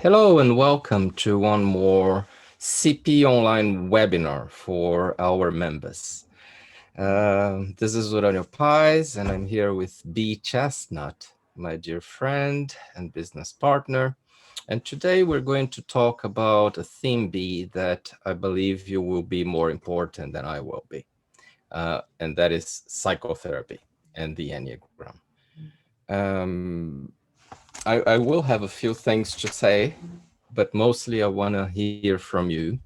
Hello and welcome to one more CP online webinar for our members. This is Rogerian Therapy, and I'm here with B. Chestnut, my dear friend and business partner. And today we're going to talk about a theme B that I believe you will be more important than I will be. And that is psychotherapy and the Enneagram. I will have a few things to say, but mostly I want to hear from you.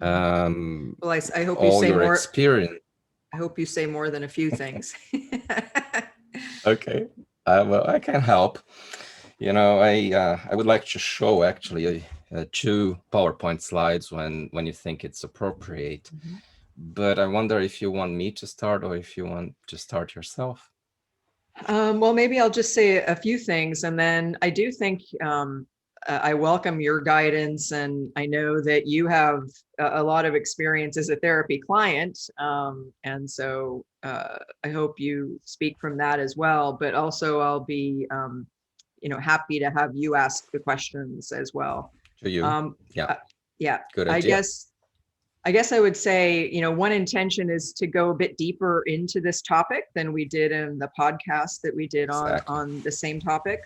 Well, I hope you All say your more. experience. I hope you say more than a few things. Okay, well, I can help. You know, I would like to show actually two PowerPoint slides when you think it's appropriate. But I wonder if you want me to start or if you want to start yourself. Well, maybe I'll just say a few things, and then I do think I welcome your guidance, and I know that you have a lot of experience as a therapy client, and so I hope you speak from that as well. But also, I'll be happy to have you ask the questions as well. To you, yeah, Yeah, good I idea. guess I would say, one intention is to go a bit deeper into this topic than we did in the podcast that we did Exactly. on the same topic.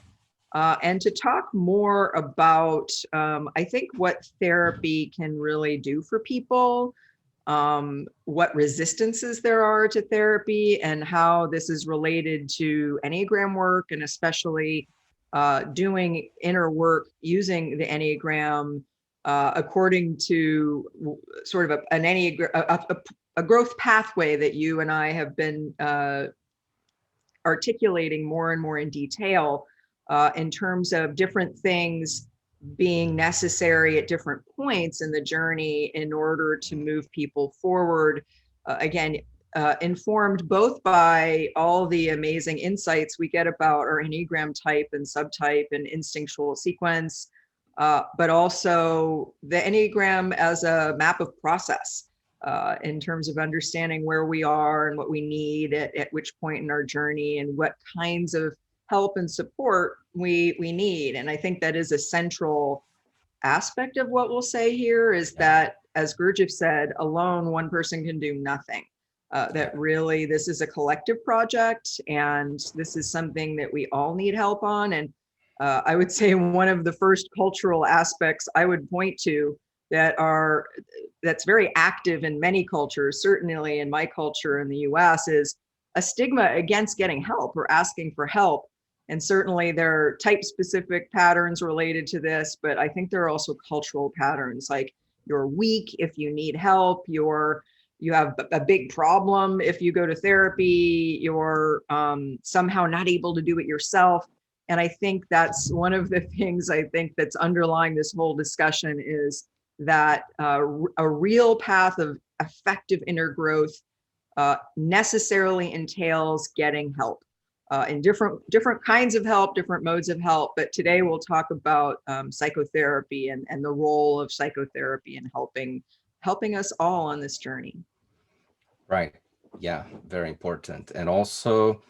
And to talk more about, I think, what therapy can really do for people, what resistances there are to therapy, and how this is related to Enneagram work, and especially doing inner work using the Enneagram according to sort of an Enneagram, a growth pathway that you and I have been articulating more and more in detail in terms of different things being necessary at different points in the journey in order to move people forward. Again, informed both by all the amazing insights we get about our Enneagram type and subtype and instinctual sequence, but also the Enneagram as a map of process in terms of understanding where we are and what we need at which point in our journey, and what kinds of help and support we need. And I think that is a central aspect of what we'll say here, is that, as Gurdjieff said, alone one person can do nothing. That really, this is a collective project, and this is something that we all need help on. And I would say one of the first cultural aspects I would point to that's very active in many cultures, certainly in my culture in the US, is a stigma against getting help or asking for help. And certainly there are type specific patterns related to this, but I think there are also cultural patterns, like you're weak if you need help, you have a big problem if you go to therapy, you're somehow not able to do it yourself. And I think that's one of the things I think that's underlying this whole discussion, is that a real path of effective inner growth necessarily entails getting help, in different kinds of help, different modes of help. But today we'll talk about psychotherapy and the role of psychotherapy in helping us all on this journey. Right. Yeah, very important. And also,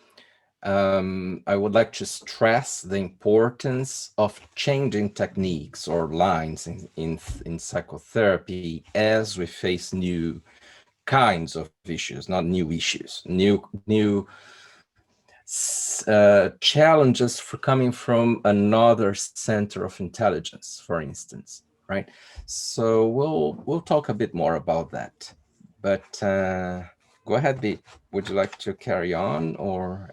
I would like to stress the importance of changing techniques or lines in psychotherapy as we face new kinds of issues, not new issues, new challenges for coming from another center of intelligence, for instance, right? So we'll talk a bit more about that. But go ahead, B. Would you like to carry on?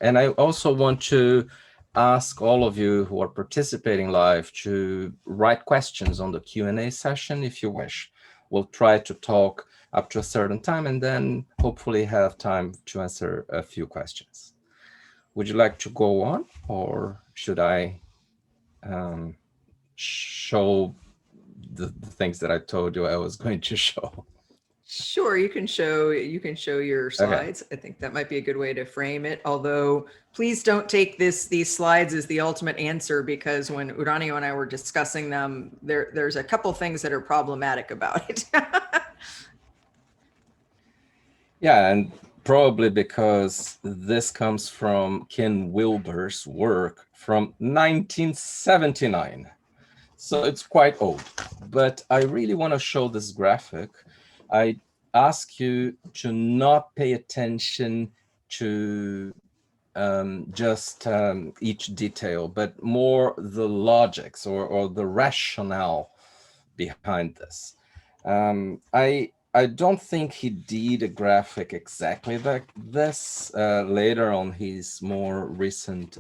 And I also want to ask all of you who are participating live to write questions on the Q&A session if you wish. We'll try to talk up to a certain time and then hopefully have time to answer a few questions. Would you like to go on, or should I show the things that I told you I was going to show? Sure, you can show your slides. Okay. I think that might be a good way to frame it. Although, please don't take these slides as the ultimate answer, because when Uranio and I were discussing them, there's a couple things that are problematic about it. Yeah, and probably because this comes from Ken Wilber's work from 1979. So it's quite old, but I really want to show this graphic. I ask you to not pay attention to just each detail, but more the logics or the rationale behind this. I don't think he did a graphic exactly like this later on his more recent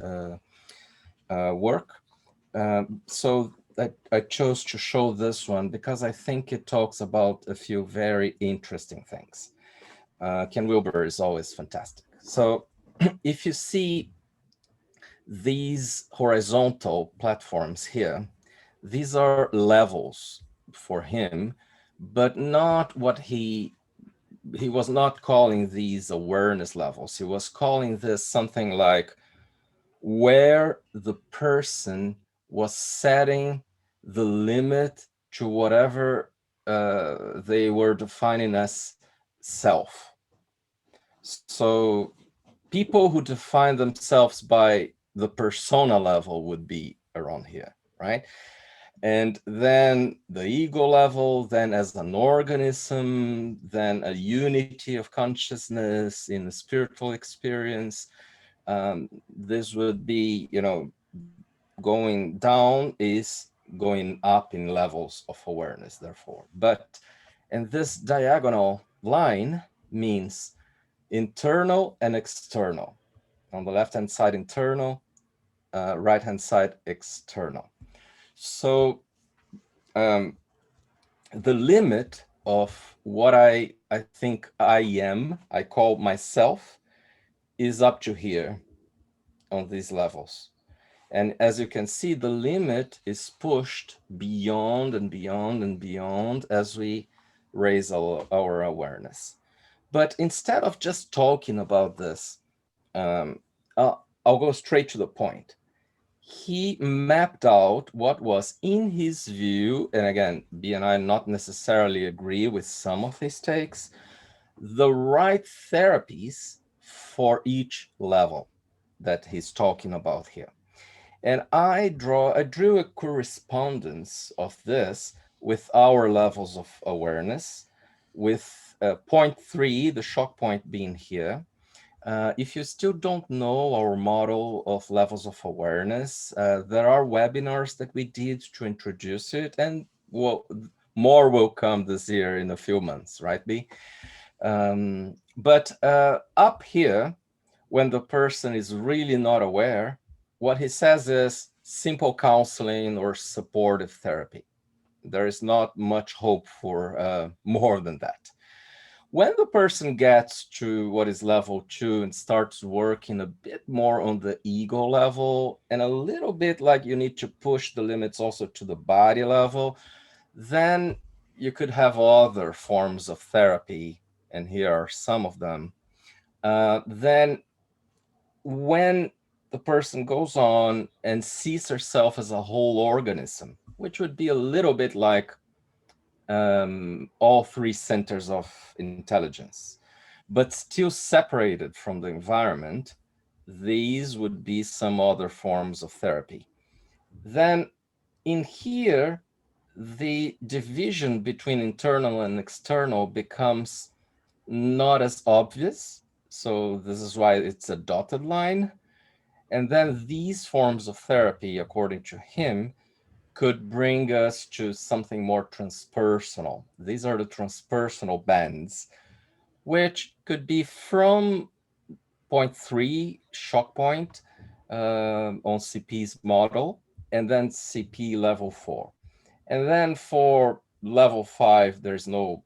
work. So I chose to show this one because I think it talks about a few very interesting things. Ken Wilber is always fantastic. So if you see these horizontal platforms here, these are levels for him, but not what he was not calling these awareness levels. He was calling this something like where the person was setting the limit to whatever they were defining as self. So people who define themselves by the persona level would be around here, right? And then the ego level, then as an organism, then a unity of consciousness in a spiritual experience. This would be, going down is going up in levels of awareness, therefore. But, and this diagonal line means internal and external. On the left-hand side, internal, right-hand side, external. So the limit of what I think I am, I call myself, is up to here on these levels. And as you can see, the limit is pushed beyond and beyond and beyond as we raise our awareness. But instead of just talking about this, I'll go straight to the point. He mapped out what was in his view, and again, B and I not necessarily agree with some of his takes, the right therapies for each level that he's talking about here. And I drew a correspondence of this with our levels of awareness, with point three, the shock point being here. If you still don't know our model of levels of awareness, there are webinars that we did to introduce it, and well, more will come this year in a few months, right, B? But up here, when the person is really not aware, what he says is simple counseling or supportive therapy. There is not much hope for more than that. When the person gets to what is level two and starts working a bit more on the ego level and a little bit like you need to push the limits also to the body level, then you could have other forms of therapy. And here are some of them. Then when the person goes on and sees herself as a whole organism, which would be a little bit like all three centers of intelligence, but still separated from the environment, these would be some other forms of therapy. Then in here, the division between internal and external becomes not as obvious. So this is why it's a dotted line. And then these forms of therapy, according to him, could bring us to something more transpersonal. These are the transpersonal bands, which could be from point three, shock point, on CP's model, and then CP level four. And then for level five, there's no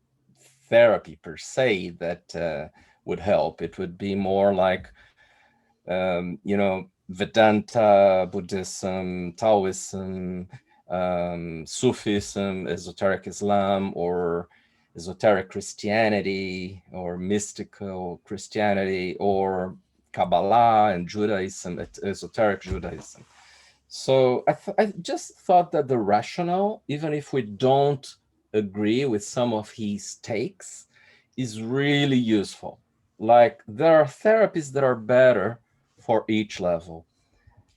therapy per se that would help. It would be more like Vedanta, Buddhism, Taoism, Sufism, esoteric Islam, or esoteric Christianity, or mystical Christianity, or Kabbalah and Judaism, esoteric Judaism. So I just thought that the rationale, even if we don't agree with some of his takes, is really useful. Like there are therapies that are better for each level.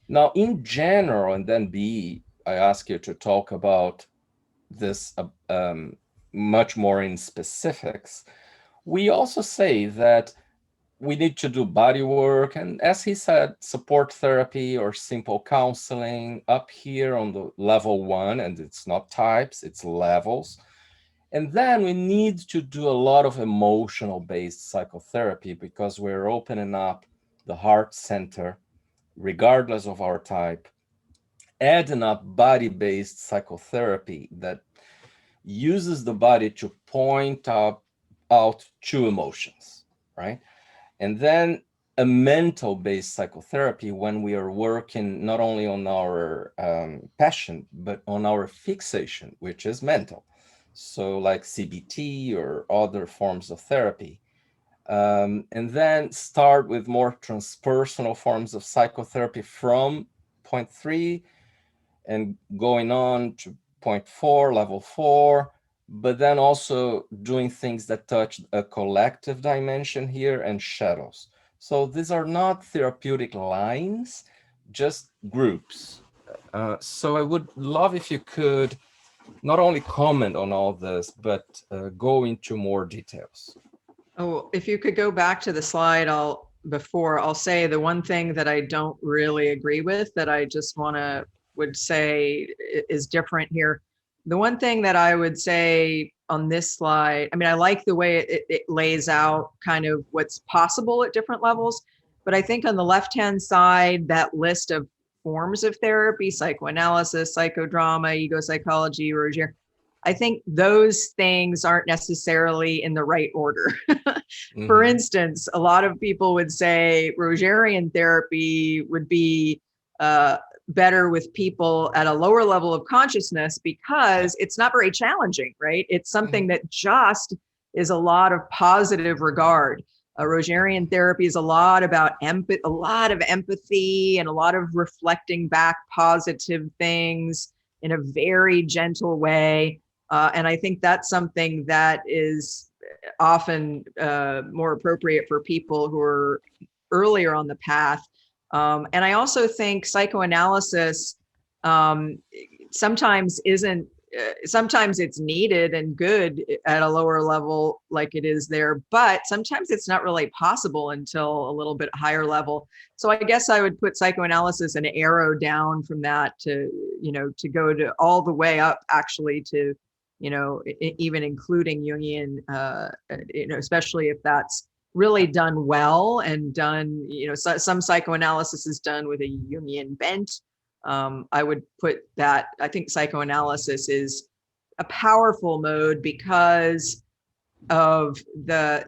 Now, in general, and then B, I ask you to talk about this much more in specifics, we also say that we need to do body work, and as he said, support therapy or simple counseling up here on the level 1, and it's not types, it's levels. And then we need to do a lot of emotional-based psychotherapy because we're opening up the heart center, regardless of our type, adding up body-based psychotherapy that uses the body to point out two emotions, right? And then a mental-based psychotherapy when we are working not only on our passion, but on our fixation, which is mental. So like CBT or other forms of therapy. And then start with more transpersonal forms of psychotherapy from point 3 and going on to point 4, level 4, but then also doing things that touch a collective dimension here and shadows. So these are not therapeutic lines, just groups. So I would love if you could not only comment on all this, but go into more details. Oh, if you could go back to the slide I'll say the one thing that I don't really agree with that I just would say is different here. The one thing that I would say on this slide, I mean, I like the way it lays out kind of what's possible at different levels, but I think on the left-hand side, that list of forms of therapy, psychoanalysis, psychodrama, ego psychology, Rogerian, I think those things aren't necessarily in the right order. For instance, a lot of people would say Rogerian therapy would be better with people at a lower level of consciousness because it's not very challenging, right? It's something that just is a lot of positive regard. Rogerian therapy is a lot about empathy, a lot of empathy, and a lot of reflecting back positive things in a very gentle way. And I think that's something that is often more appropriate for people who are earlier on the path. And I also think psychoanalysis sometimes isn't, sometimes it's needed and good at a lower level like it is there, but sometimes it's not really possible until a little bit higher level. So I guess I would put psychoanalysis an arrow down from that to, to go to all the way up actually to, even including Jungian, especially if that's really done well and done, some psychoanalysis is done with a Jungian bent. I would put that, I think psychoanalysis is a powerful mode because of the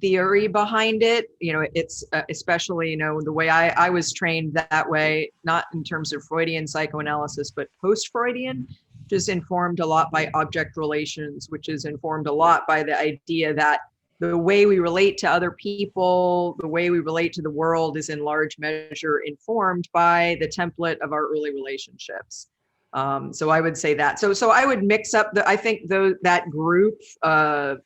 theory behind it. It's especially, the way I was trained that way, not in terms of Freudian psychoanalysis, but post-Freudian, which is informed a lot by object relations, which is informed a lot by the idea that the way we relate to other people, the way we relate to the world is in large measure informed by the template of our early relationships. So I would say that. So I would mix up I think that group, I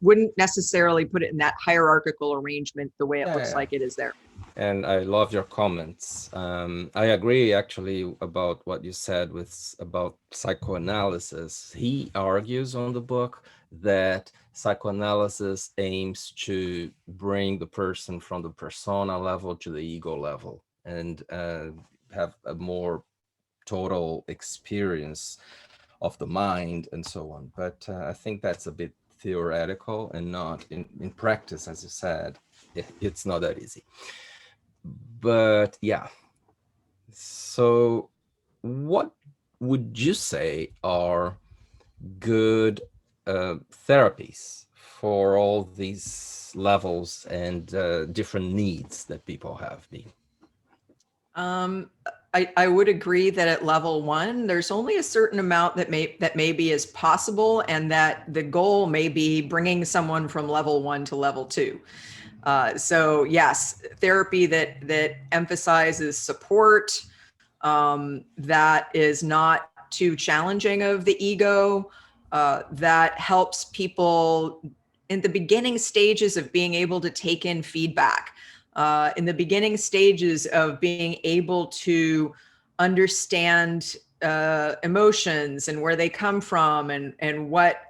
wouldn't necessarily put it in that hierarchical arrangement the way it looks like it is there. And I love your comments. I agree actually about what you said about psychoanalysis. He argues on the book that psychoanalysis aims to bring the person from the persona level to the ego level and have a more total experience of the mind and so on. But I think that's a bit theoretical and not in practice, as you said, it's not that easy. But yeah, so what would you say are good therapies for all these levels and different needs that people have, Bea? I would agree that at level 1, there's only a certain amount that maybe is possible, and that the goal may be bringing someone from level 1 to level 2. So yes, therapy that emphasizes support, that is not too challenging of the ego, that helps people in the beginning stages of being able to take in feedback, in the beginning stages of being able to understand emotions and where they come from, and what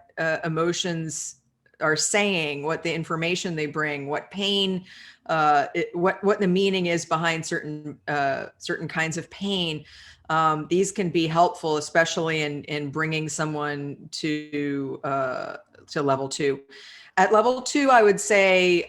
emotions are saying, what the information they bring, what pain, what the meaning is behind certain kinds of pain. These can be helpful, especially in bringing someone to level 2. At level 2, I would say,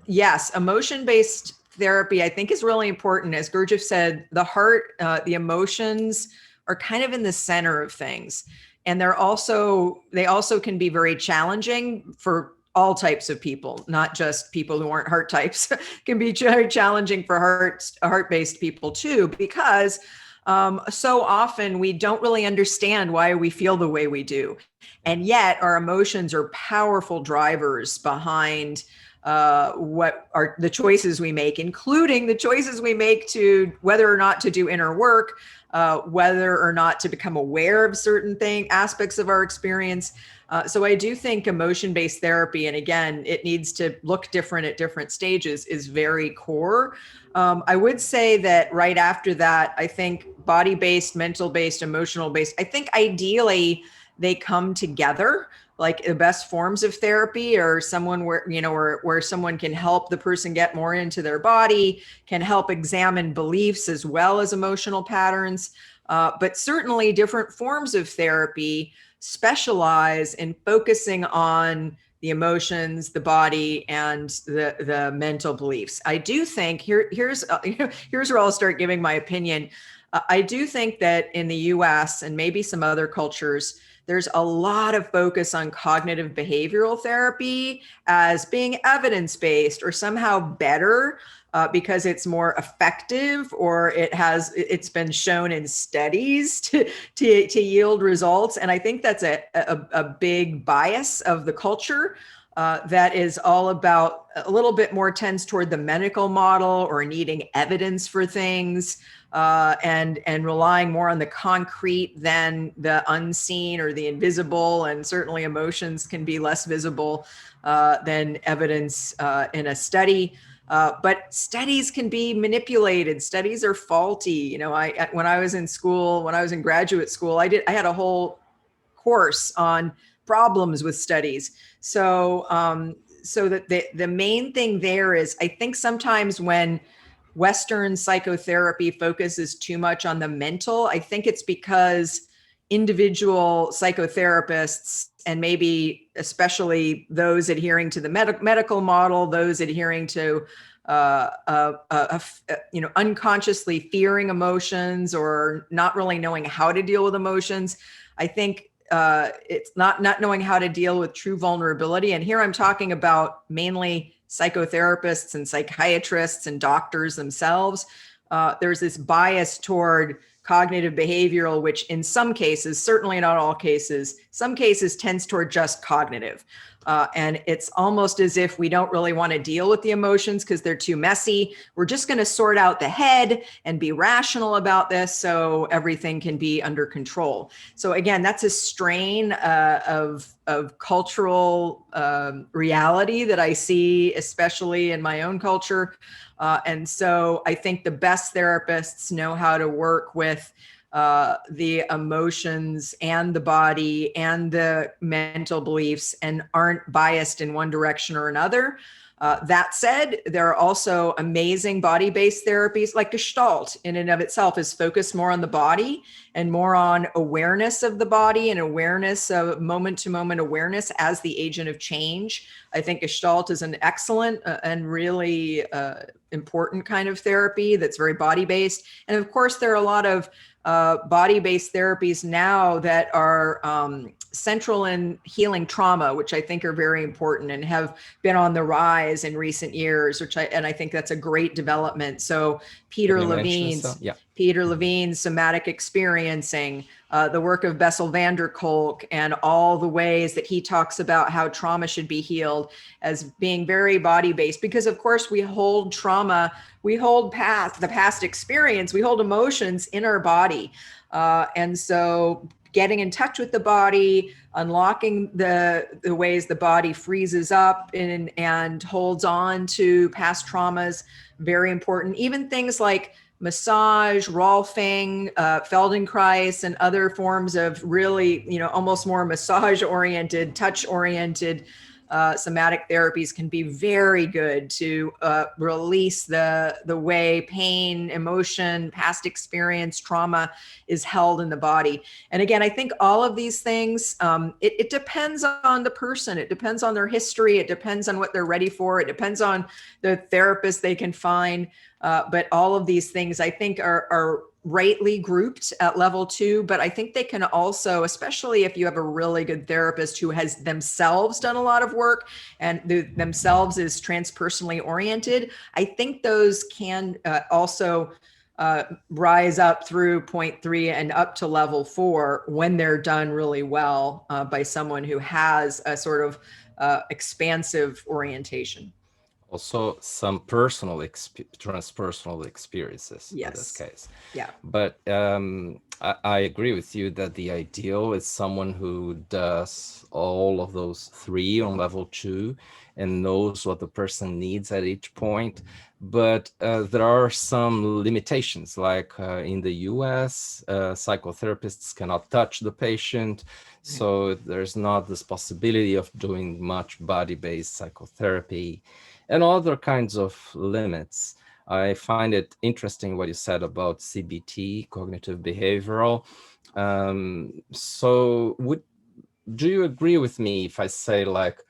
yes, emotion-based therapy, I think, is really important. As Gurdjieff said, the heart, the emotions are kind of in the center of things. And they also can be very challenging for all types of people, not just people who aren't heart types. Can be very challenging for heart-based people too, because so often we don't really understand why we feel the way we do. And yet our emotions are powerful drivers behind what are the choices we make, including the choices we make to whether or not to do inner work, whether or not to become aware of certain aspects of our experience. So I do think emotion-based therapy, and again, it needs to look different at different stages, is very core. I would say that right after that, I think body-based, mental-based, emotional-based, I think ideally they come together. Like the best forms of therapy or someone where someone can help the person get more into their body, can help examine beliefs as well as emotional patterns. But certainly different forms of therapy specialize in focusing on the emotions, the body, and the mental beliefs. I do think here's where I'll start giving my opinion. I do think that in the US and maybe some other cultures, there's a lot of focus on cognitive behavioral therapy as being evidence-based or somehow better because it's more effective, or it's been shown in studies to yield results. And I think that's a big bias of the culture that is all about a little bit more tends toward the medical model or needing evidence for things. And relying more on the concrete than the unseen or the invisible. And certainly emotions can be less visible than evidence in a study. But studies can be manipulated. Studies are faulty. When I was in school, when I was in graduate school, I had a whole course on problems with studies. So that the main thing there is, I think sometimes when Western psychotherapy focuses too much on the mental, I think it's because individual psychotherapists, and maybe especially those adhering to the medical model, those adhering to unconsciously fearing emotions or not really knowing how to deal with emotions. I think it's not knowing how to deal with true vulnerability. And here I'm talking about mainly psychotherapists and psychiatrists and doctors themselves. There's this bias toward cognitive behavioral, which in some cases, certainly not all cases, some cases tends toward just cognitive. And it's almost as if we don't really want to deal with the emotions because they're too messy. We're just going to sort out the head and be rational about this so everything can be under control. So again, that's a strain of cultural reality that I see, especially in my own culture. And so I think the best therapists know how to work with the emotions and the body and the mental beliefs and aren't biased in one direction or another. That said, there are also amazing body-based therapies like Gestalt in and of itself is focused more on the body and more on awareness of the body and awareness of moment-to-moment awareness as the agent of change. I think Gestalt is an excellent and really important kind of therapy that's very body-based. And of course, there are a lot of body-based therapies now that are central in healing trauma, which I think are very important and have been on the rise in recent years, and I think that's a great development. So Peter Levine's somatic experiencing, the work of Bessel van der Kolk, and all the ways that he talks about how trauma should be healed as being very body-based, because of course we hold trauma, we hold the past experience, we hold emotions in our body. And so getting in touch with the body, unlocking the ways the body freezes up and holds on to past traumas, very important. Even things like massage, Rolfing, Feldenkrais, and other forms of really, almost more massage-oriented, touch-oriented somatic therapies can be very good to release the way pain, emotion, past experience, trauma is held in the body. And again, I think all of these things, it depends on the person. It depends on their history. It depends on what they're ready for. It depends on the therapist they can find. But all of these things, I think, are rightly grouped at level 2, but I think they can also, especially if you have a really good therapist who has themselves done a lot of work and themselves is transpersonally oriented, I think those can also rise up through point 3 and up to level 4 when they're done really well by someone who has a sort of expansive orientation. Also some personal transpersonal experiences in this Yes. case. Yeah. But I agree with you that the ideal is someone who does all of those 3 on level 2 and knows what the person needs at each point. But there are some limitations, like in the US, psychotherapists cannot touch the patient. So there's not this possibility of doing much body-based psychotherapy and other kinds of limits. I find it interesting what you said about CBT, cognitive behavioral. So do you agree with me if I say, like,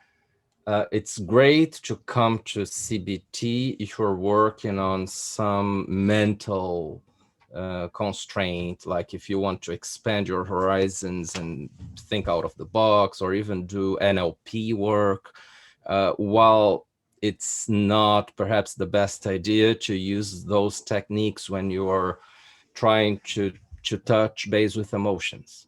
it's great to come to CBT if you're working on some mental constraint, like if you want to expand your horizons and think out of the box, or even do NLP work, while it's not perhaps the best idea to use those techniques when you are trying to touch base with emotions.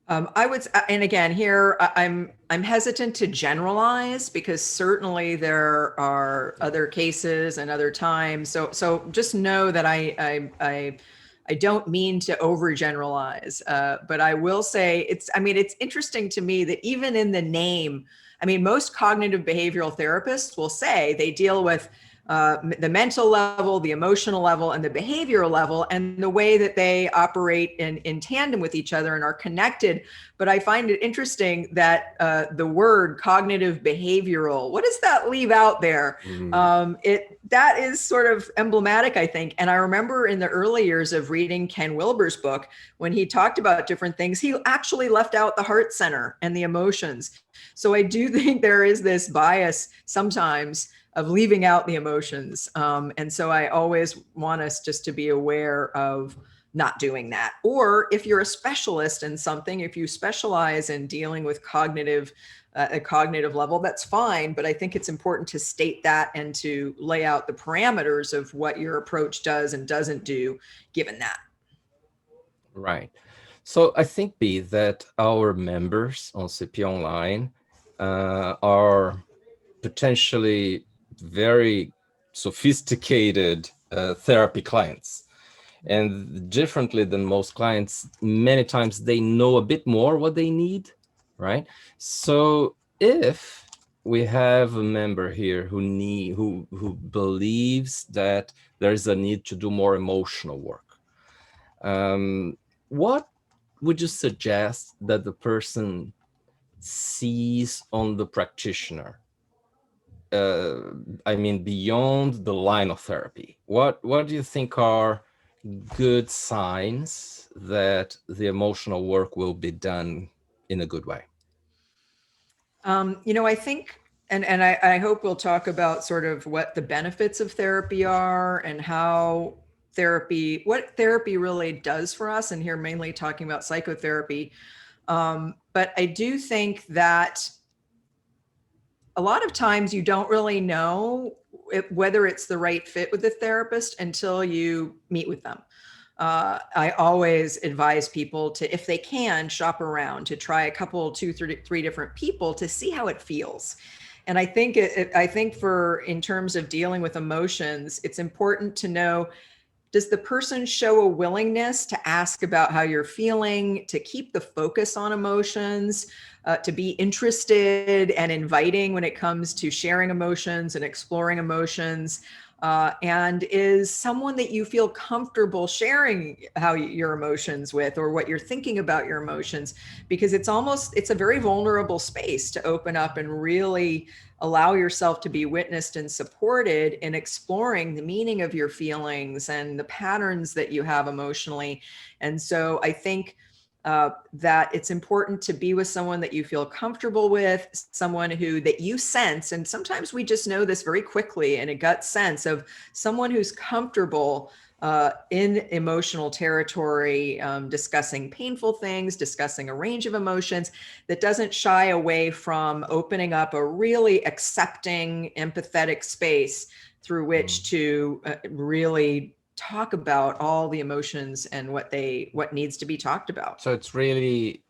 I would, and again, here I'm hesitant to generalize because certainly there are other cases and other times. So just know that I don't mean to overgeneralize, but I will say it's interesting to me that even in the name, most cognitive behavioral therapists will say they deal with the mental level, the emotional level, and the behavioral level, and the way that they operate in tandem with each other and are connected. But I find it interesting that the word cognitive behavioral, what does that leave out there? That is sort of emblematic, I think. And I remember in the early years of reading Ken Wilber's book, when he talked about different things, he actually left out the heart center and the emotions. So I do think there is this bias sometimes of leaving out the emotions. And so I always want us just to be aware of not doing that. Or if you're a specialist in something, if you specialize in dealing with a cognitive level, that's fine. But I think it's important to state that and to lay out the parameters of what your approach does and doesn't do, given that. Right. So I think, B, that our members on CP Online are potentially very sophisticated therapy clients. And differently than most clients, many times they know a bit more what they need, right? So if we have a member here who believes that there is a need to do more emotional work, what would you suggest that the person sees on the practitioner? Beyond the line of therapy, what do you think are good signs that the emotional work will be done in a good way? I think, and I hope we'll talk about sort of what the benefits of therapy are and what therapy really does for us. And here mainly talking about psychotherapy. But I do think that a lot of times you don't really know whether it's the right fit with the therapist until you meet with them. I always advise people to, if they can, shop around, to try a couple, 2, 3 different people to see how it feels. And I think in terms of dealing with emotions, it's important to know, does the person show a willingness to ask about how you're feeling, to keep the focus on emotions, to be interested and inviting when it comes to sharing emotions and exploring emotions? and is someone that you feel comfortable sharing your emotions with, or what you're thinking about your emotions, because it's a very vulnerable space to open up and really allow yourself to be witnessed and supported in exploring the meaning of your feelings and the patterns that you have emotionally. And so I think that it's important to be with someone that you feel comfortable with, someone that you sense, and sometimes we just know this very quickly in a gut sense, of someone who's comfortable in emotional territory, discussing painful things, discussing a range of emotions, that doesn't shy away from opening up a really accepting, empathetic space through which to really talk about all the emotions and what needs to be talked about. So it's really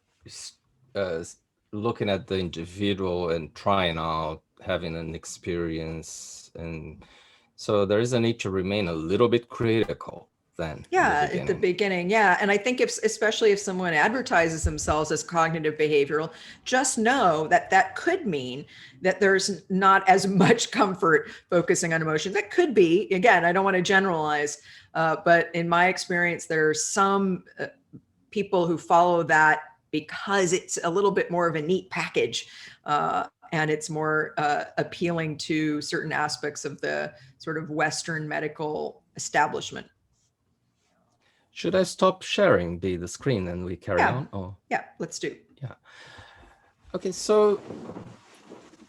uh, looking at the individual and trying out, having an experience. And so there is a need to remain a little bit critical then. Yeah, at the beginning. Yeah. And I think especially if someone advertises themselves as cognitive behavioral, just know that could mean that there's not as much comfort focusing on emotions. That could be, again, I don't want to generalize, but in my experience, there's some people who follow that because it's a little bit more of a neat package. And it's more appealing to certain aspects of the sort of Western medical establishment. Should I stop sharing the screen and we carry on? Oh. Yeah, let's do. Yeah. Okay, so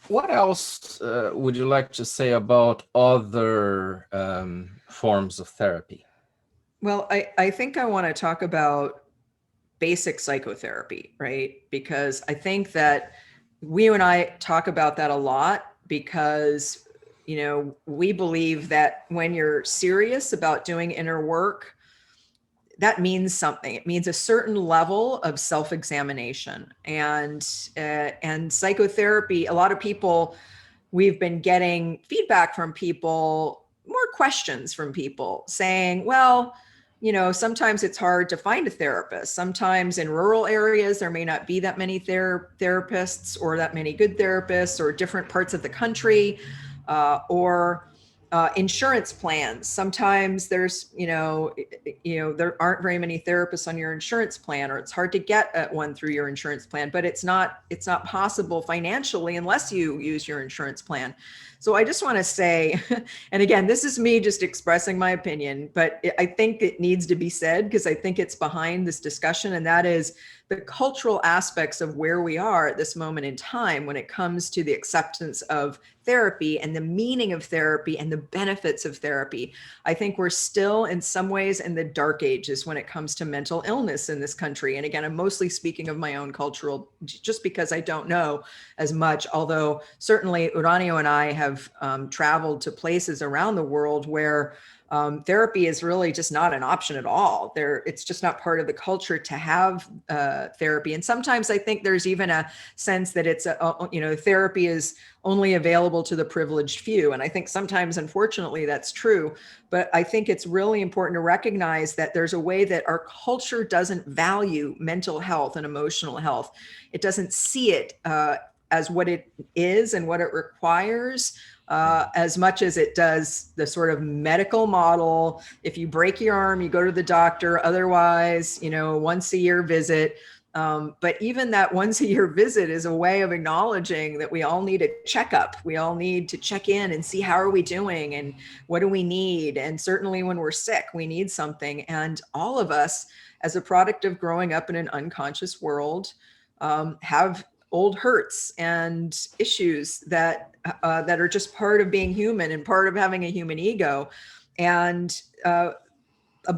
what else would you like to say about other forms of therapy? Well, I think I want to talk about basic psychotherapy, right? Because I think that you and I talk about that a lot, because, we believe that when you're serious about doing inner work, that means something. It means a certain level of self-examination, and psychotherapy. A lot of people, we've been getting feedback from people, more questions from people saying, well, sometimes it's hard to find a therapist. Sometimes in rural areas, there may not be that many therapists, or that many good therapists, or different parts of the country, or insurance plans. Sometimes there's, there aren't very many therapists on your insurance plan, or it's hard to get one through your insurance plan, but it's not possible financially unless you use your insurance plan. So I just want to say, and again, this is me just expressing my opinion, but I think it needs to be said because I think it's behind this discussion, and that is the cultural aspects of where we are at this moment in time when it comes to the acceptance of therapy and the meaning of therapy and the benefits of therapy. I think we're still in some ways in the dark ages when it comes to mental illness in this country. And again, I'm mostly speaking of my own cultural, just because I don't know as much, although certainly Uranio and I have traveled to places around the world where therapy is really just not an option at all. It's just not part of the culture to have therapy. And sometimes I think there's even a sense that it's therapy is only available to the privileged few. And I think sometimes, unfortunately, that's true. But I think it's really important to recognize that there's a way that our culture doesn't value mental health and emotional health. It doesn't see it as what it is and what it requires, as much as it does the sort of medical model. If you break your arm, you go to the doctor, otherwise, once a year visit. But even that once a year visit is a way of acknowledging that we all need a checkup. We all need to check in and see how are we doing and what do we need. And certainly when we're sick, we need something. And all of us, as a product of growing up in an unconscious world, have old hurts and issues that are just part of being human and part of having a human ego. And a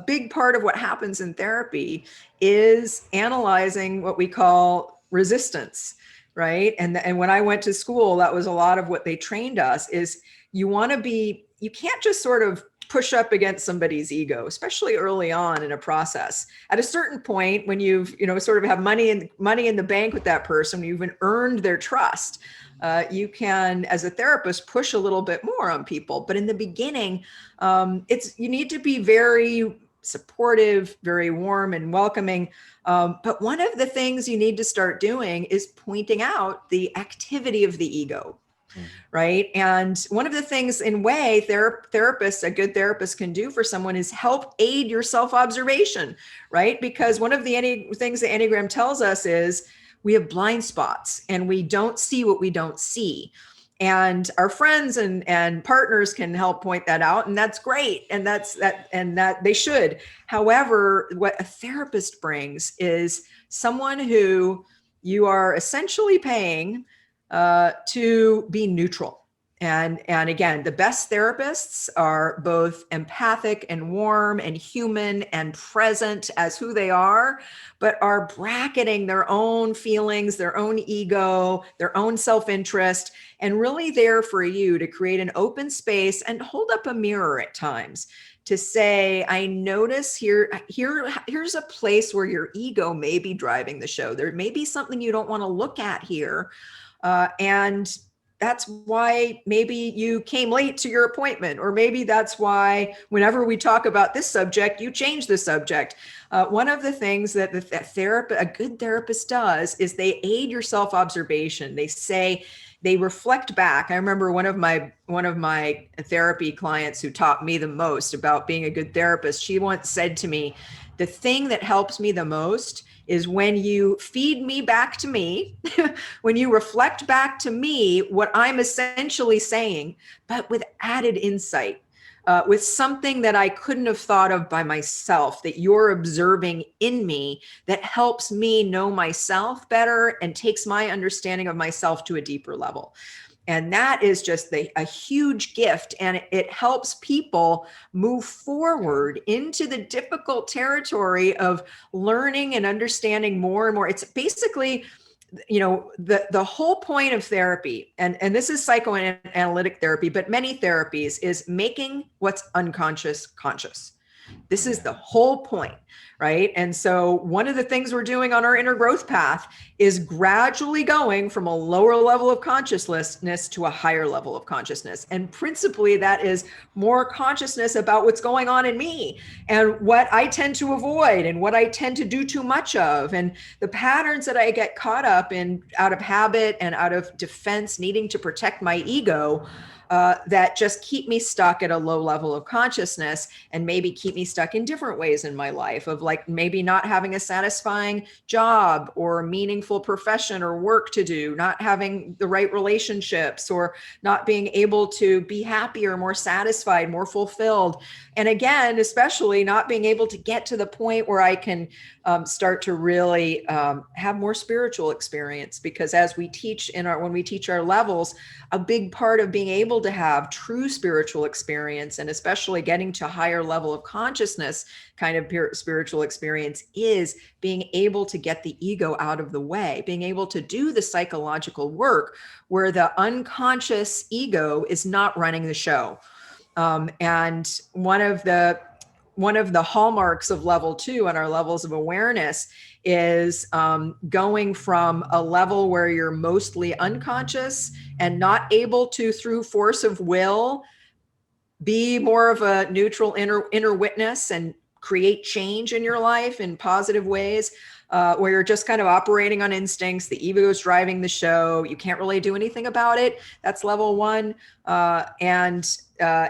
big part of what happens in therapy is analyzing what we call resistance, right? And when I went to school, that was a lot of what they trained us is you can't just sort of push up against somebody's ego, especially early on in a process. At a certain point, when you've, sort of have money in the bank with that person, you've earned their trust. You can, as a therapist, push a little bit more on people. But in the beginning, you need to be very supportive, very warm and welcoming. But one of the things you need to start doing is pointing out the activity of the ego. right? And one of the things in way therapists, a good therapist can do for someone is help aid your self-observation, right? Because one of the things the Enneagram tells us is we have blind spots and we don't see what we don't see. And our friends and partners can help point that out, and that's great, and that they should. However, what a therapist brings is someone who you are essentially paying to be neutral. And again, the best therapists are both empathic and warm and human and present as who they are, but are bracketing their own feelings, their own ego, their own self-interest, and really there for you to create an open space and hold up a mirror at times to say, I notice here's a place where your ego may be driving the show. There may be something you don't want to look at here. And that's why maybe you came late to your appointment, or maybe that's why whenever we talk about this subject, you change the subject. One of the things that a good therapist does is they aid your self-observation. They reflect back. I remember one of my therapy clients who taught me the most about being a good therapist. She once said to me, the thing that helps me the most is when you feed me back to me, when you reflect back to me what I'm essentially saying, but with added insight, with something that I couldn't have thought of by myself, that you're observing in me, that helps me know myself better and takes my understanding of myself to a deeper level. And that is just a huge gift. And it helps people move forward into the difficult territory of learning and understanding more and more. It's basically, the whole point of therapy, and this is psychoanalytic therapy, but many therapies, is making what's unconscious conscious. This is the whole point, right? And so one of the things we're doing on our inner growth path is gradually going from a lower level of consciousness to a higher level of consciousness. And principally that is more consciousness about what's going on in me and what I tend to avoid and what I tend to do too much of, and the patterns that I get caught up in out of habit and out of defense, needing to protect my ego, that just keep me stuck at a low level of consciousness, and maybe keep me stuck in different ways in my life, of like maybe not having a satisfying job or meaningful profession or work to do, not having the right relationships, or not being able to be happier, more satisfied, more fulfilled. And again, especially not being able to get to the point where I can start to really have more spiritual experience, because as we teach when we teach our levels, a big part of being able to have true spiritual experience, and especially getting to a higher level of consciousness kind of spiritual experience, is being able to get the ego out of the way, being able to do the psychological work where the unconscious ego is not running the show. And one of the hallmarks of level 2 on our levels of awareness is going from a level where you're mostly unconscious and not able to, through force of will, be more of a neutral inner witness and create change in your life in positive ways, where you're just kind of operating on instincts. The ego is driving the show. You can't really do anything about it. That's level 1. And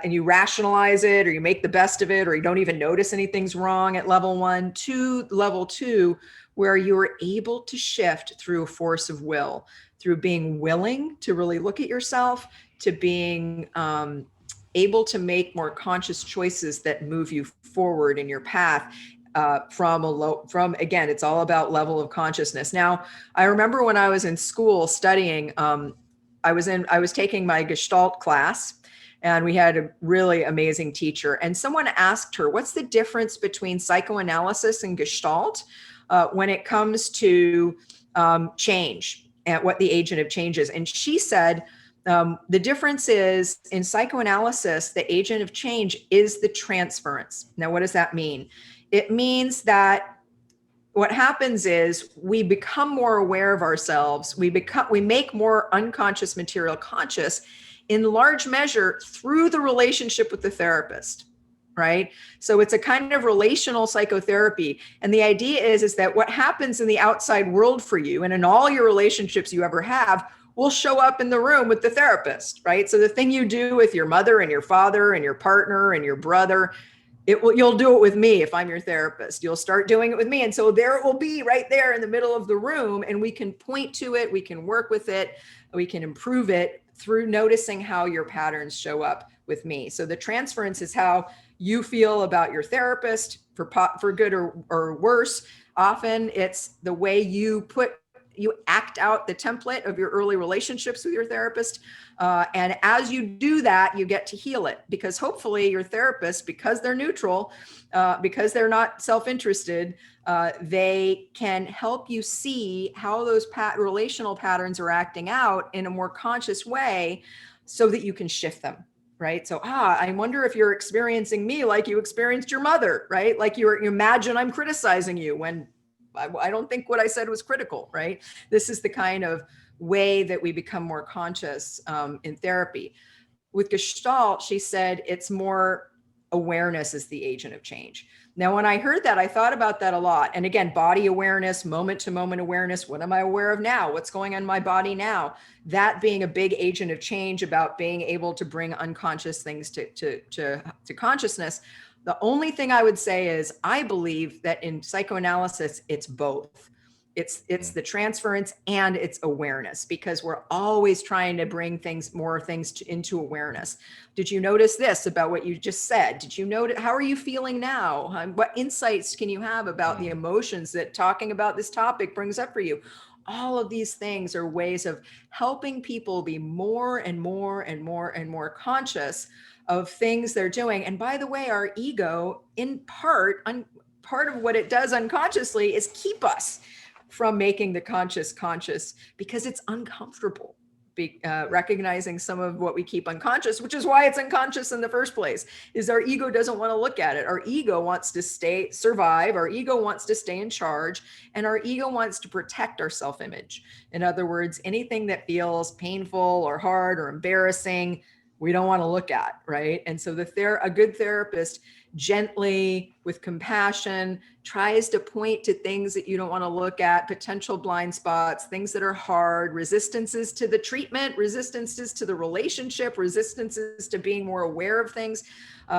you rationalize it, or you make the best of it, or you don't even notice anything's wrong at level 1. To level 2, where you're able to shift through a force of will, through being willing to really look at yourself, to being able to make more conscious choices that move you forward in your path. Again, it's all about level of consciousness. Now, I remember when I was in school studying, I was taking my Gestalt class, and we had a really amazing teacher. And someone asked her, what's the difference between psychoanalysis and Gestalt when it comes to change, and what the agent of change is? And she said, the difference is, in psychoanalysis, the agent of change is the transference. Now, what does that mean? It means that what happens is we become more aware of ourselves. We make more unconscious material conscious, in large measure through the relationship with the therapist, right? So it's a kind of relational psychotherapy. And the idea is that what happens in the outside world for you, and in all your relationships you ever have, will show up in the room with the therapist, right? So the thing you do with your mother and your father and your partner and your brother, you'll do it with me. If I'm your therapist, you'll start doing it with me. And so there it will be right there in the middle of the room, and we can point to it, we can work with it, we can improve it through noticing how your patterns show up with me. So the transference is how you feel about your therapist, for good or worse. Often it's the way you act out the template of your early relationships with your therapist. And as you do that, you get to heal it, because hopefully your therapist, because they're neutral, because they're not self-interested, they can help you see how those relational patterns are acting out in a more conscious way so that you can shift them. Right. So, I wonder if you're experiencing me like you experienced your mother, right? Like you imagine I'm criticizing you when I don't think what I said was critical, right? This is the kind of way that we become more conscious in therapy. With Gestalt, she said it's more awareness is the agent of change. Now, when I heard that, I thought about that a lot. And again, body awareness, moment to moment awareness. What am I aware of now? What's going on in my body now? That being a big agent of change, about being able to bring unconscious things to consciousness. The only thing I would say is I believe that in psychoanalysis, it's both. It's the transference and it's awareness, because we're always trying to bring more things into awareness. Did you notice this about what you just said? Did you notice, how are you feeling now? What insights can you have about the emotions that talking about this topic brings up for you? All of these things are ways of helping people be more and more and more and more conscious of things they're doing. And by the way, our ego, in part of what it does unconsciously is keep us from making the conscious, because it's uncomfortable. Recognizing some of what we keep unconscious, which is why it's unconscious in the first place, is our ego doesn't want to look at it. Our ego wants to survive. Our ego wants to stay in charge, and our ego wants to protect our self-image. In other words, anything that feels painful or hard or embarrassing, we don't want to look at, right? And so a good therapist gently, with compassion, tries to point to things that you don't want to look at, potential blind spots, things that are hard, resistances to the treatment, resistances to the relationship, resistances to being more aware of things.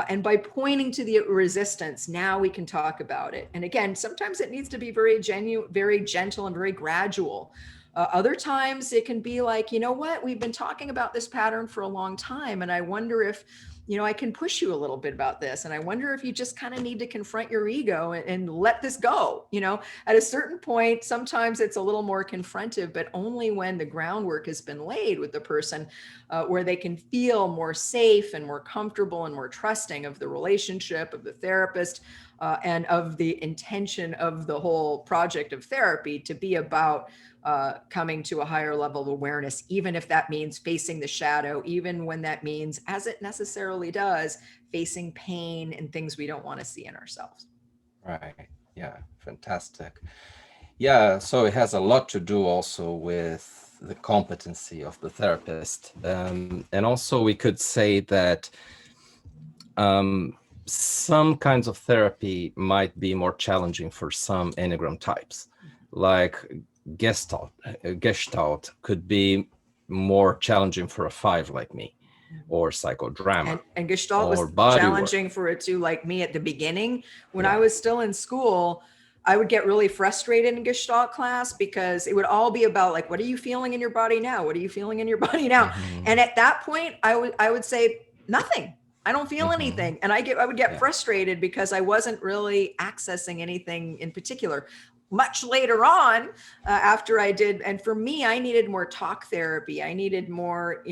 And by pointing to the resistance, now we can talk about it. And again, sometimes it needs to be very gentle and very gradual. Other times it can be like, you know what, we've been talking about this pattern for a long time, and I wonder if, I can push you a little bit about this. And I wonder if you just kind of need to confront your ego and let this go. At a certain point, sometimes it's a little more confrontive, but only when the groundwork has been laid with the person, where they can feel more safe and more comfortable and more trusting of the relationship, of the therapist, and of the intention of the whole project of therapy to be about coming to a higher level of awareness, even if that means facing the shadow, even when that means, as it necessarily does, facing pain and things we don't want to see in ourselves. Right. Yeah. Fantastic. Yeah. So it has a lot to do also with the competency of the therapist. And also we could say that some kinds of therapy might be more challenging for some Enneagram types, like Gestalt could be more challenging for a 5 like me, or psychodrama. And Gestalt was challenging for a 2 like me at the beginning. When I was still in school, I would get really frustrated in Gestalt class, because it would all be about like, what are you feeling in your body now? What are you feeling in your body now? Mm-hmm. And at that point, I would say nothing. I don't feel anything. And I would get frustrated because I wasn't really accessing anything in particular. Much later on, after I did, and for me, I needed more talk therapy. I needed more,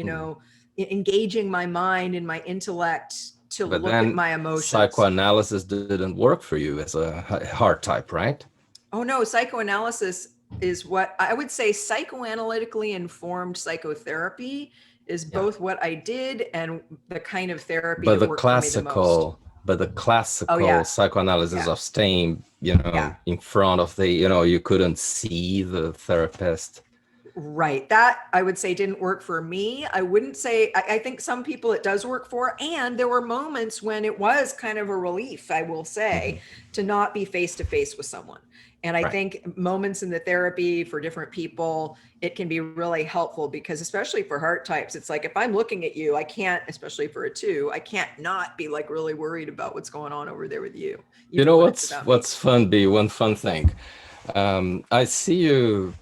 engaging my mind and my intellect to look at my emotions. Psychoanalysis didn't work for you as a hard type, right? Oh no, psychoanalysis is what I would say. Psychoanalytically informed psychotherapy is both what I did and the kind of therapy that worked for me the most. But the classical psychoanalysis of staying, in front of the, you couldn't see the therapist. Right. That I would say didn't work for me. I wouldn't say, I think some people it does work for. And there were moments when it was kind of a relief, I will say, to not be face to face with someone. And I Right. think moments in the therapy for different people, it can be really helpful because especially for heart types, it's like if I'm looking at you, I can't, especially for a 2, I can't not be like really worried about what's going on over there with you, You even know when it's about me. what's fun, B? One fun thing. I see you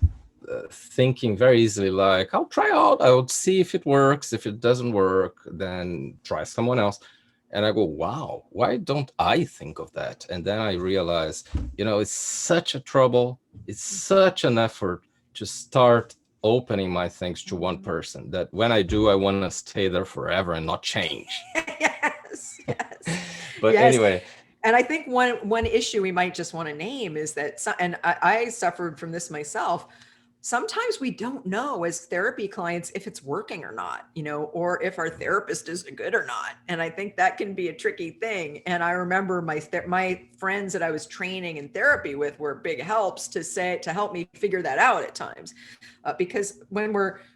thinking very easily, like, I'll try out, I'll see if it works. If it doesn't work, then try someone else. And I go, wow, why don't I think of that? And then I realize, it's such a trouble. It's such an effort to start opening my things to one person that when I do, I want to stay there forever and not change. Yes, yes, But yes. anyway, And I think one issue we might just want to name is that, and I suffered from this myself. Sometimes we don't know as therapy clients if it's working or not, or if our therapist is good or not. And I think that can be a tricky thing. And I remember my friends that I was training in therapy with were big helps to help me figure that out at times, because when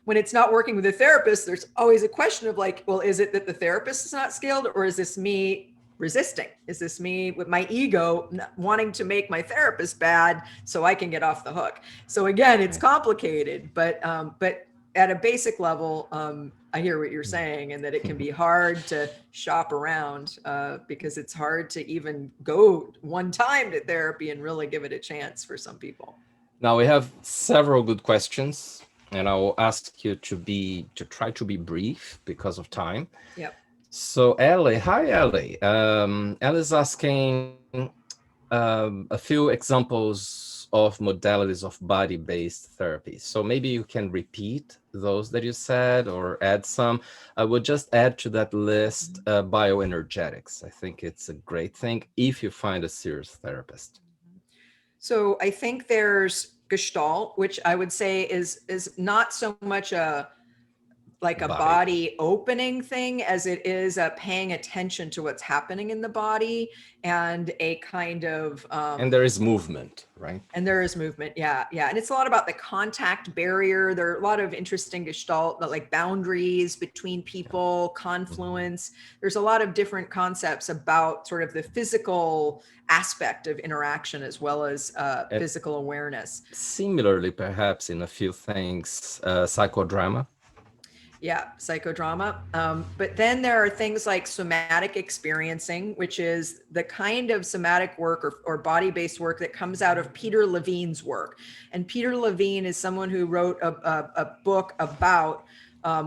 it's not working with a therapist, there's always a question of like, well, is it that the therapist is not skilled, or is this me resisting? Is this me with my ego wanting to make my therapist bad so I can get off the hook? So again, it's complicated, but at a basic level, I hear what you're saying, and that it can be hard to shop around because it's hard to even go one time to therapy and really give it a chance for some people. now we have several good questions, and I will ask you to try to be brief because of time. Yep. So Ellie, hi Ellie. Ellie's asking a few examples of modalities of body-based therapy. So maybe you can repeat those that you said or add some. I would just add to that list bioenergetics. I think it's a great thing if you find a serious therapist. So I think there's Gestalt, which I would say is not so much a Body. body opening thing as it is paying attention to what's happening in the body, and a kind of And there is movement, right? and there is movement. Yeah, yeah. And it's a lot about the contact barrier. There are a lot of interesting Gestalt, like boundaries between people, confluence. There's a lot of different concepts about sort of the physical aspect of interaction as well as And physical awareness. similarly, perhaps in a few things, psychodrama. Yeah, psychodrama. But then there are things like somatic experiencing, which is the kind of somatic work or body-based work that comes out of Peter Levine's work. And Peter Levine is someone who wrote a book about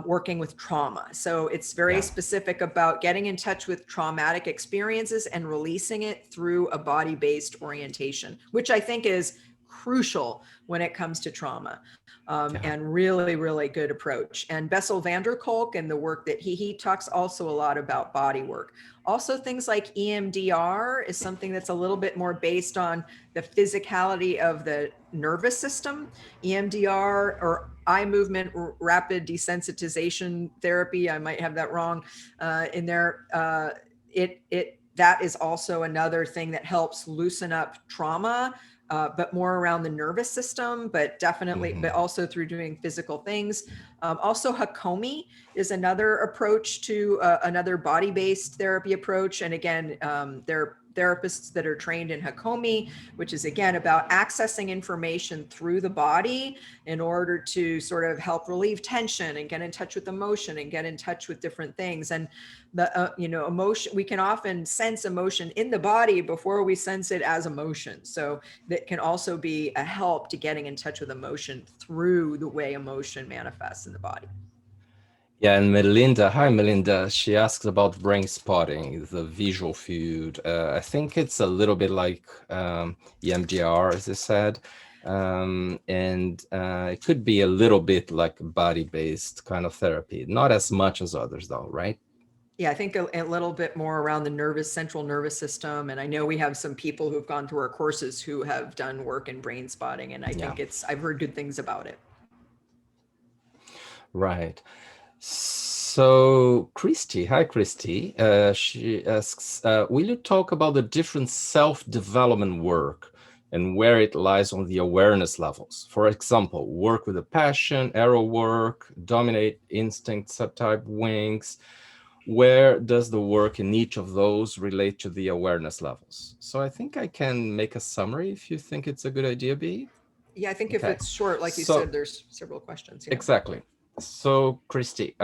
working with trauma. So it's very specific about getting in touch with traumatic experiences and releasing it through a body-based orientation, which I think is crucial when it comes to trauma. And really, really good approach. And Bessel van der Kolk and the work that he talks also a lot about body work. Also things like EMDR is something that's a little bit more based on the physicality of the nervous system. EMDR, or eye movement rapid desensitization therapy, I might have that wrong in there. That is also another thing that helps loosen up trauma, but more around the nervous system, but definitely, but also through doing physical things. Also, Hakomi is another approach to another body-based therapy approach. And again, they're therapists that are trained in Hakomi, which is again about accessing information through the body in order to sort of help relieve tension and get in touch with emotion and get in touch with different things. And the emotion, we can often sense emotion in the body before we sense it as emotion. So that can also be a help to getting in touch with emotion through the way emotion manifests in the body. Yeah, and Melinda, hi Melinda, she asks about brain spotting, the visual field. I think it's a little bit like EMDR, as I said, and it could be a little bit like body-based kind of therapy, not as much as others though, right? Yeah, I think a little bit more around the central nervous system. And I know we have some people who've gone through our courses who have done work in brain spotting, and I think I've heard good things about it. Right. So Christy, hi Christy, she asks, will you talk about the different self-development work and where it lies on the awareness levels? For example, work with a passion, arrow work, dominate instinct, subtype wings. where does the work in each of those relate to the awareness levels? So I think I can make a summary if you think it's a good idea, B. Yeah, I think if Okay. it's short, like you So said, there's several questions. Yeah. exactly. So Christy,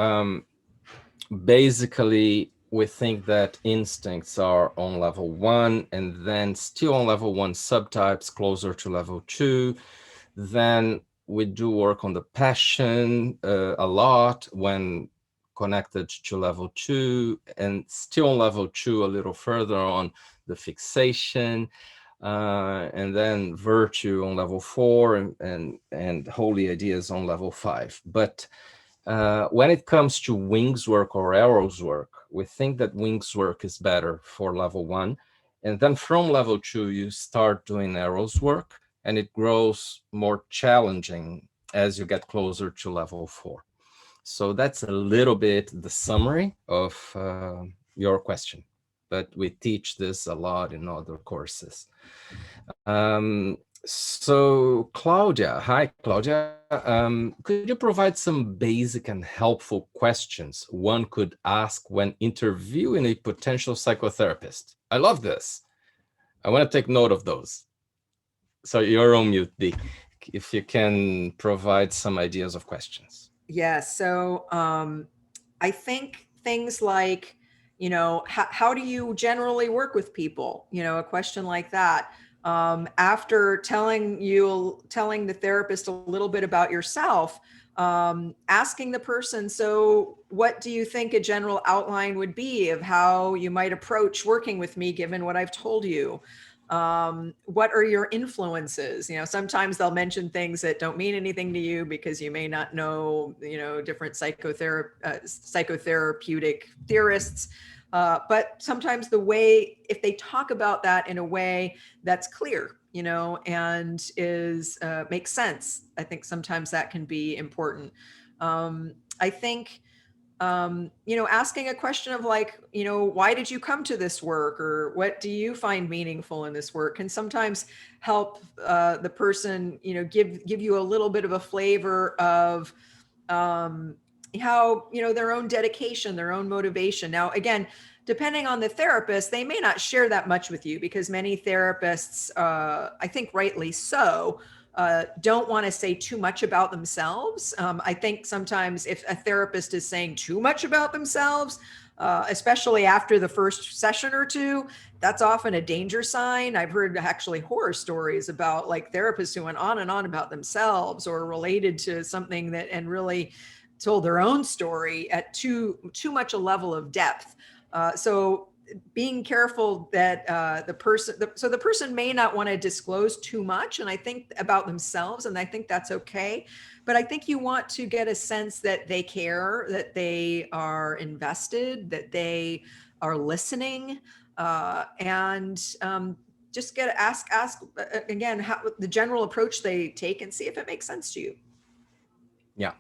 basically we think that instincts are on level 1 and then still on level 1 subtypes closer to level 2. Then we do work on the passion a lot when connected to level 2, and still on level 2 a little further on the fixation, and then virtue on level 4, and holy ideas on level 5. But when it comes to wings work or arrows work, we think that wings work is better for level 1. And then from level 2, you start doing arrows work, and it grows more challenging as you get closer to level 4. So that's a little bit the summary of your question. But we teach this a lot in other courses. So Claudia, hi Claudia, could you provide some basic and helpful questions one could ask when interviewing a potential psychotherapist? I love this. I want to take note of those. So you're on mute, D. If you can provide some ideas of questions. Yeah. So I think things like, how do you generally work with people? A question like that. After telling the therapist a little bit about yourself, asking the person, so what do you think a general outline would be of how you might approach working with me, given what I've told you? What are your influences? Sometimes they'll mention things that don't mean anything to you because you may not know, different psychotherapeutic theorists. But sometimes if they talk about that in a way that's clear, and makes sense, I think sometimes that can be important. I think asking a question of like, why did you come to this work, or what do you find meaningful in this work, can sometimes help the person, give you a little bit of a flavor of how, their own dedication, their own motivation. Now, again, depending on the therapist, they may not share that much with you because many therapists, I think rightly so, don't want to say too much about themselves. I think sometimes if a therapist is saying too much about themselves, especially after the first session or two, that's often a danger sign. I've heard actually horror stories about like therapists who went on and on about themselves or related to something and really told their own story at too much a level of depth. So being careful that the person may not want to disclose too much, and I think about themselves, and I think that's okay. But I think you want to get a sense that they care, that they are invested, that they are listening, and just ask again how the general approach they take, and see if it makes sense to you. Yeah.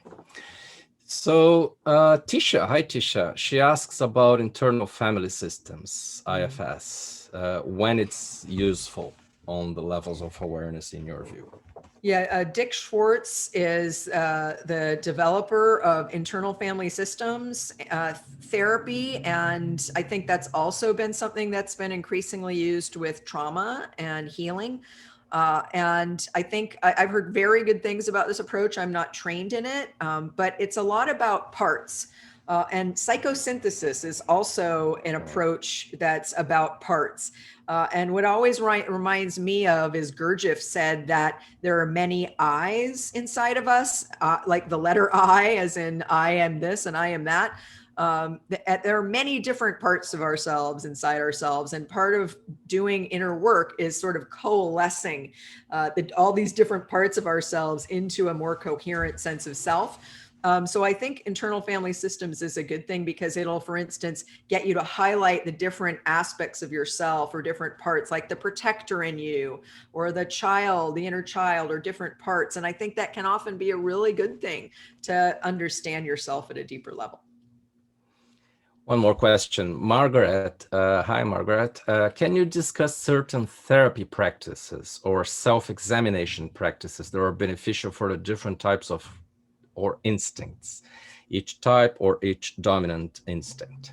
So Tisha, hi Tisha, she asks about internal family systems, IFS, when it's useful on the levels of awareness in your view. Yeah, Dick Schwartz is the developer of internal family systems therapy, and I think that's also been something that's been increasingly used with trauma and healing. And I think I've heard very good things about this approach. I'm not trained in it, but it's a lot about parts. And psychosynthesis is also an approach that's about parts. And what always reminds me of is Gurdjieff said that there are many I's inside of us, like the letter I, as in I am this and I am that. There are many different parts of ourselves inside ourselves, and part of doing inner work is sort of coalescing all these different parts of ourselves into a more coherent sense of self. So I think internal family systems is a good thing because it'll, for instance, get you to highlight the different aspects of yourself or different parts, like the protector in you or the child, the inner child, or different parts. And I think that can often be a really good thing to understand yourself at a deeper level. One more question. Margaret, hi Margaret. Can you discuss certain therapy practices or self-examination practices that are beneficial for the different types of or instincts, each type or each dominant instinct?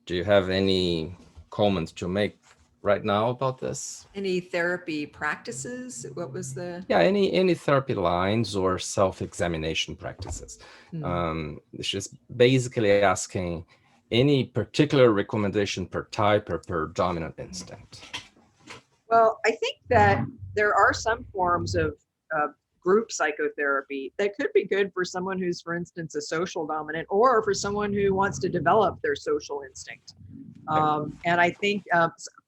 Do you have any comments to make right now about this? Any therapy practices? What was the? Yeah, any therapy lines or self-examination practices. Hmm. It's just basically asking any particular recommendation per type or per dominant instinct. Well, I think that there are some forms of uh, group psychotherapy that could be good for someone who's, for instance, a social dominant, or for someone who wants to develop their social instinct. Okay. And I think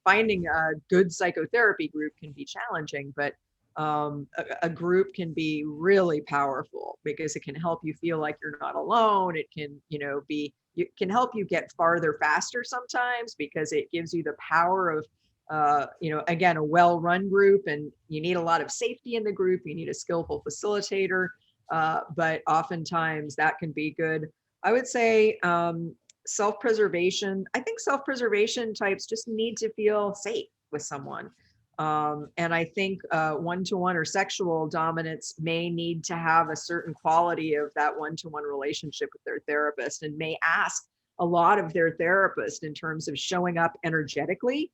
finding a good psychotherapy group can be challenging, but a group can be really powerful because it can help you feel like you're not alone. It can, it can help you get farther faster sometimes because it gives you the power of, again, a well-run group, and you need a lot of safety in the group. You need a skillful facilitator, but oftentimes that can be good. I would say self-preservation. I think self-preservation types just need to feel safe with someone. And I think one-to-one or sexual dominance may need to have a certain quality of that one-to-one relationship with their therapist, and may ask a lot of their therapist in terms of showing up energetically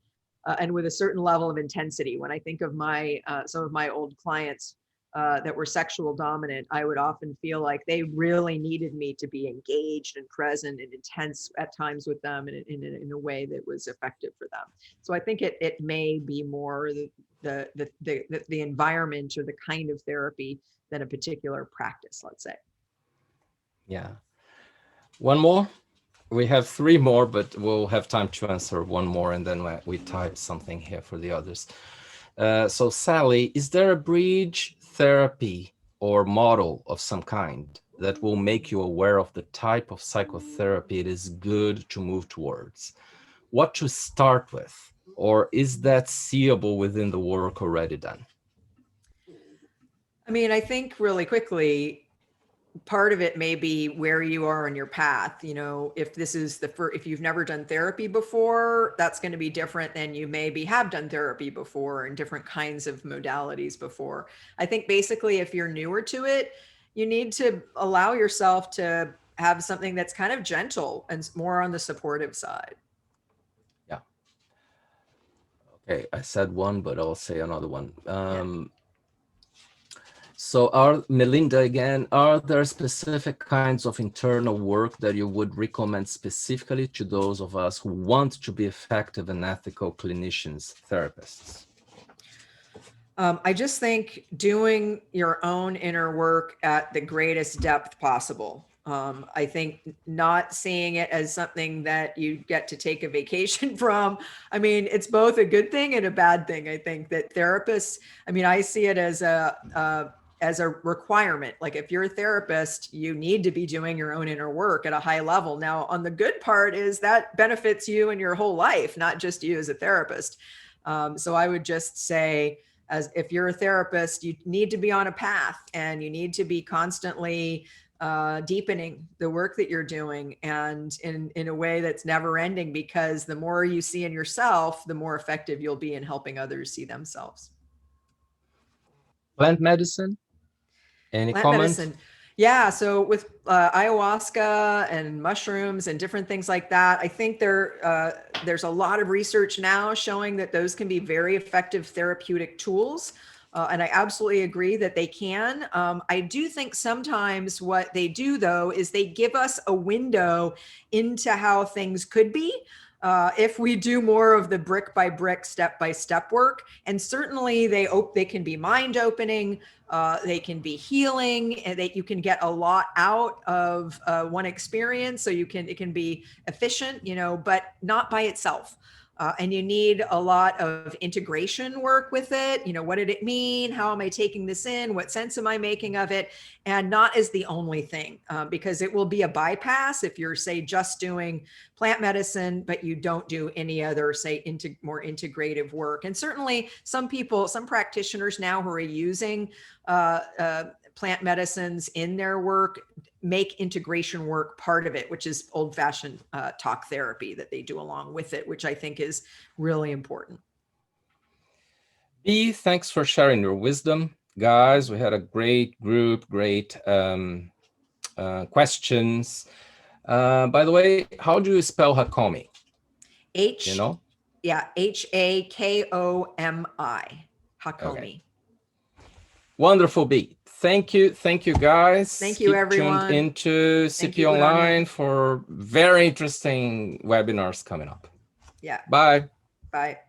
and with a certain level of intensity. When I think of my some of my old clients that were sexual dominant, I would often feel like they really needed me to be engaged and present and intense at times with them in a way that was effective for them. So I think it may be more the environment or the kind of therapy than a particular practice, let's say. Yeah. One more? We have three more, but we'll have time to answer one more, and then we type something here for the others. So Sally, is there a bridge therapy or model of some kind that will make you aware of the type of psychotherapy it is good to move towards? What to start with? Or is that seeable within the work already done? I mean, I think really quickly, part of it may be where you are in your path. If this is if you've never done therapy before, that's going to be different than you maybe have done therapy before and different kinds of modalities before. I think basically if you're newer to it, you need to allow yourself to have something that's kind of gentle and more on the supportive side. Yeah. Okay, I said one, but I'll say another one. Yeah. So Melinda again, are there specific kinds of internal work that you would recommend specifically to those of us who want to be effective and ethical clinicians, therapists? I just think doing your own inner work at the greatest depth possible. I think not seeing it as something that you get to take a vacation from. I mean, it's both a good thing and a bad thing. I think that therapists, I mean, I see it as a requirement. Like if you're a therapist, you need to be doing your own inner work at a high level. Now, on the good part is that benefits you in your whole life, not just you as a therapist. So I would just say, as if you're a therapist, you need to be on a path and you need to be constantly deepening the work that you're doing, and in a way that's never ending, because the more you see in yourself, the more effective you'll be in helping others see themselves. Plant medicine? Any Plant comment? medicine. Yeah. So with ayahuasca and mushrooms and different things like that, I think there's a lot of research now showing that those can be very effective therapeutic tools. And I absolutely agree that they can. I do think sometimes what they do, though, is they give us a window into how things could be if we do more of the brick by brick, step by step work. And certainly they can be mind opening. They can be healing, and that you can get a lot out of one experience. So it can be efficient, but not by itself. And you need a lot of integration work with it. What did it mean? How am I taking this in? What sense am I making of it? And not as the only thing, because it will be a bypass if you're, say, just doing plant medicine, but you don't do any other, say, more integrative work. And certainly some practitioners now who are using plant medicines in their work make integration work part of it, which is old-fashioned talk therapy that they do along with it, which I think is really important. B, thanks for sharing your wisdom. Guys, we had a great group, great questions. By the way, how do you spell Hakomi? You know? Yeah, Hakomi. Okay. Wonderful, B. Thank you guys. Thank you, Keep tuned everyone. into Thank CP you, Online for very interesting webinars coming up. Yeah. Bye. Bye.